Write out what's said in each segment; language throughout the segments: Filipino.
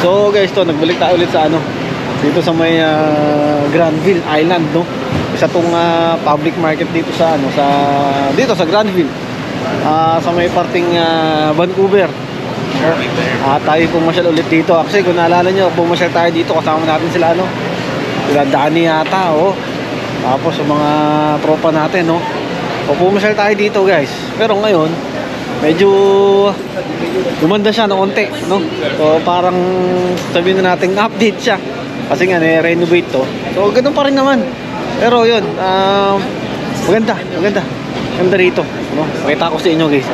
So guys, to nagbalik tayo ulit sa ano, dito sa may Granville Island, no. Isa tong public market dito sa ano, dito sa Granville. Sa may parting Vancouver. Tayo pumasyal ulit dito. Kasi kung naalala nyo, pumasyal tayo dito kasama natin sila ano, sila Danny yata, oh. Tapos sa mga tropa natin, no. O pumasyal tayo dito guys. Pero ngayon medyo gumanda siya ng konti, no? So parang sabihin na natin update siya. Kasi nga renovate to. So ganoon pa rin naman. Pero yun, maganda. Ganda rito, no? Pakita ko sa inyo guys.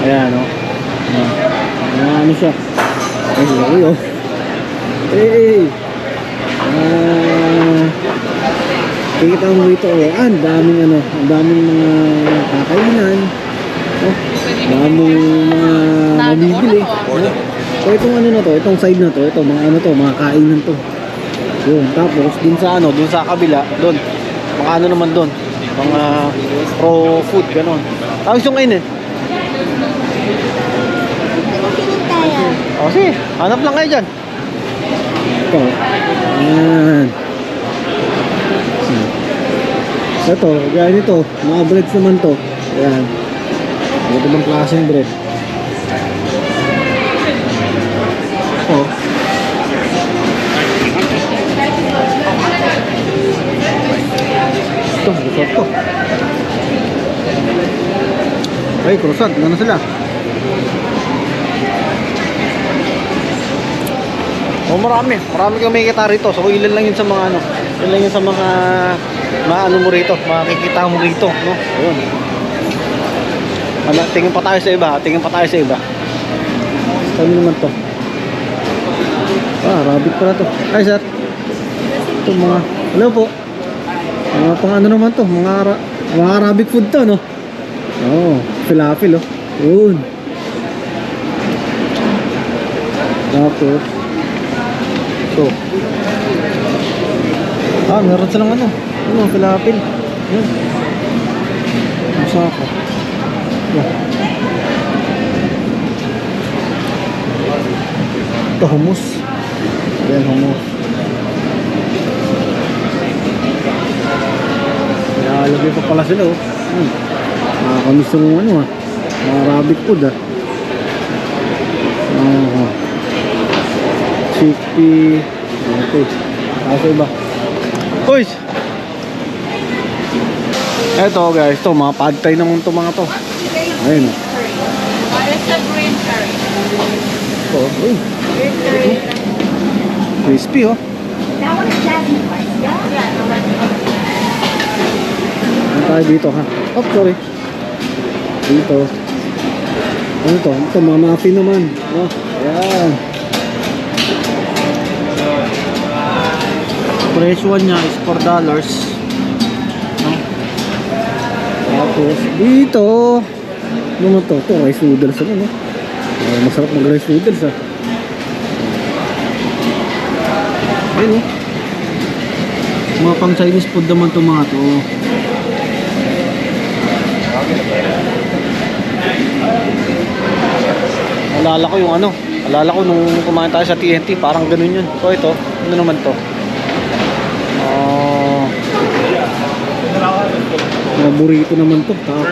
Ayan, no? Ano siya? Ay, oh. Hey! Kita mo rito, oh. Ang daming ano, ang daming mga kakainan. Oh, daming mga mabibili. So itong ano na to, itong side na to, ito mga ano to, mga kainan to. Yun, tapos dun sa ano, dun sa kabila, dun. Mga ano naman dun, mga pro food ganon. Tapos yung kainin. O sige, hanap lang kayo dyan. Ito. Ayan. Ito, gaya nito, mga breads naman to. Ayan. Ito bang klaseng bread? Oh. Ito, gusto ko. Ay, croissant, ano sila? Oh, marami kami kita rito. So ilan lang yun sa mga ano, ilan lang yun sa mga maano mo rito, makikita mo rito, no? Ayun. Tingin pa tayo sa iba. Ano naman to? Rabbit pala to. Ay, sir. Ito mga, hello po. Mga pang ano naman to, mga Arabic food to, no? Oh, falafel, oh. Yun. Tapos so, meron silang ano, falafel. Yun. Masaka. Ito hummus. Ayan, hummus. Lagay pa pala sila, oh. Nakakamiss yung ano, mga Arabic food, chickpea. Okay. Okay ba? Boys! Eto guys, to mga pad thai naman to mga to. Ayun, oh. It's a green curry. Ito, uy. Green curry. Crispy, oh. That one is jasmine rice. Yeah. Ano tayo dito, ha? Oh, sorry. Dito. Ano to? Ito, mga muffin naman. Oh, ayan. Presyo niya is $4. No? Tapos, dito. Ano to? Ito, rice noodles. Ano, no? Masarap mag rice noodles, ha? Ayun, oh. Mga pang Chinese food naman to mga to. Alala ko yung ano, alala ko nung kumain tayo sa TNT, parang ganun yun. So ito, ano naman to? Mga burrito naman to. Tapos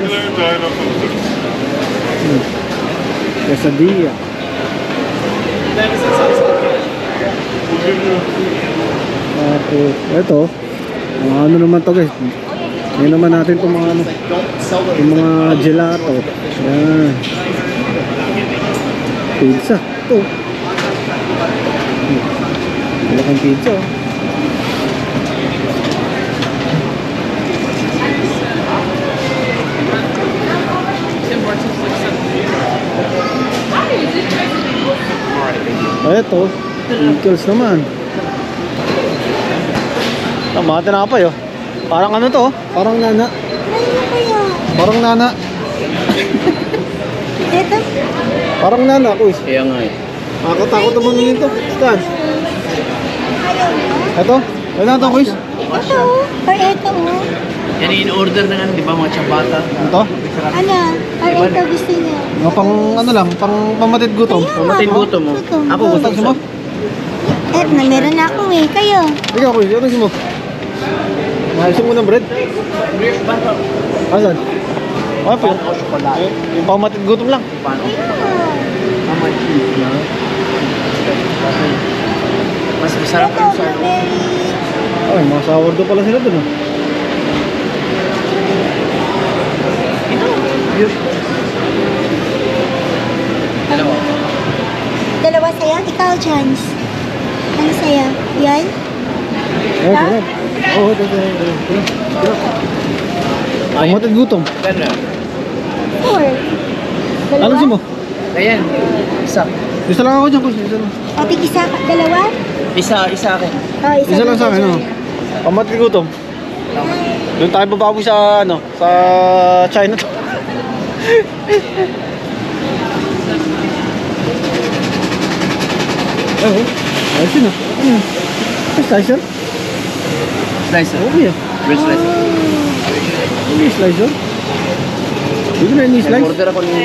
quesadilla. Tapos ito, ano naman to guys. Ngayon naman natin itong mga ano, yung mga gelato. Yan. Pizza. Ito. Malakang pizza. Ito. Pickles naman. Tama, tinapay, oh. Parang ano to? Parang nana. Parang nana. Ito? Parang nana, kuis. Kaya nga eh. Nakakatakot naman nito. Stan. Ito? Ano ito, kuis? Ito. Ay, ito. Yan in-order na nga, di ba mga tsabata? Ito? Ano? Or ito gusto niyo? Mga pang ano lang, pang pamatid gutom. Kaya nga, Pumatay gutom mo. gutom. Ako Ano gusto gusto mo? Na meron ako eh. Kayo? Ikaw, Kuya, ano gusto mo? Gusto mo ng bread? Asan? Okay po. Yung pamatid gutom lang. Mas masarap Ito, yung sa blueberry. Ay, mga sourdough pala sila dun. dalawa. Dalawa sa'yo? Ikaw, Chance. Ano sa'yo? Yan? Oh, sarap. Oo, ito. Pamatid gutom. Ganda. 4. Dalawa? Ano gusto mo? Ayan, isa. Isa lang ako dyan, Kuya. Isa lang. O, tig-isa ka. Dalawa? Isa akin. O, Isa lang sa akin, ano? Pamatid gutom. Doon tayo bababoy sa, ano, sa China to. Oh, ayos yun ah. Ano yun? Slicer? Slicer. Okay ah. Bread slicer. Hindi slicer. Hindi na ini slice. Order ako nila.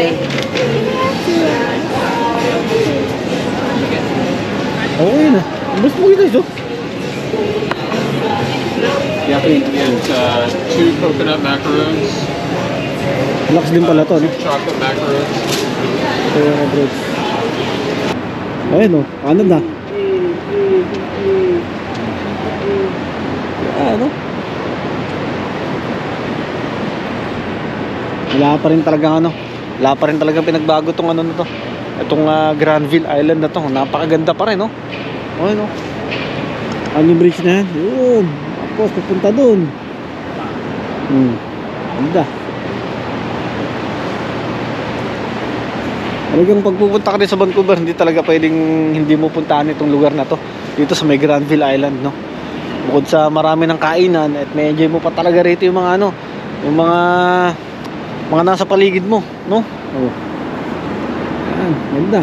Okay na. Basta mo kita ito. You get 2 coconut macaroons, Relax din pala to, no? chocolate macaroons. Kaya na bread. Ayun o. Ano na? Ano? Wala pa rin talagang ano. Wala pa rin talagang pinagbago tong ano na to. Itong Granville Island na to. Napakaganda pa rin, no? Okay, no? Ano yung bridge na yan? Yun. Tapos, pupunta dun. Ganda. Talagang pagpupunta ka rin sa Vancouver, hindi talaga pwedeng hindi mo puntahan itong lugar na to. Dito sa may Granville Island, no? Bukod sa marami ng kainan, at may enjoy mo pa talaga rito yung mga ano, yung mga nasa paligid mo, no? Oh. Yan, ganda.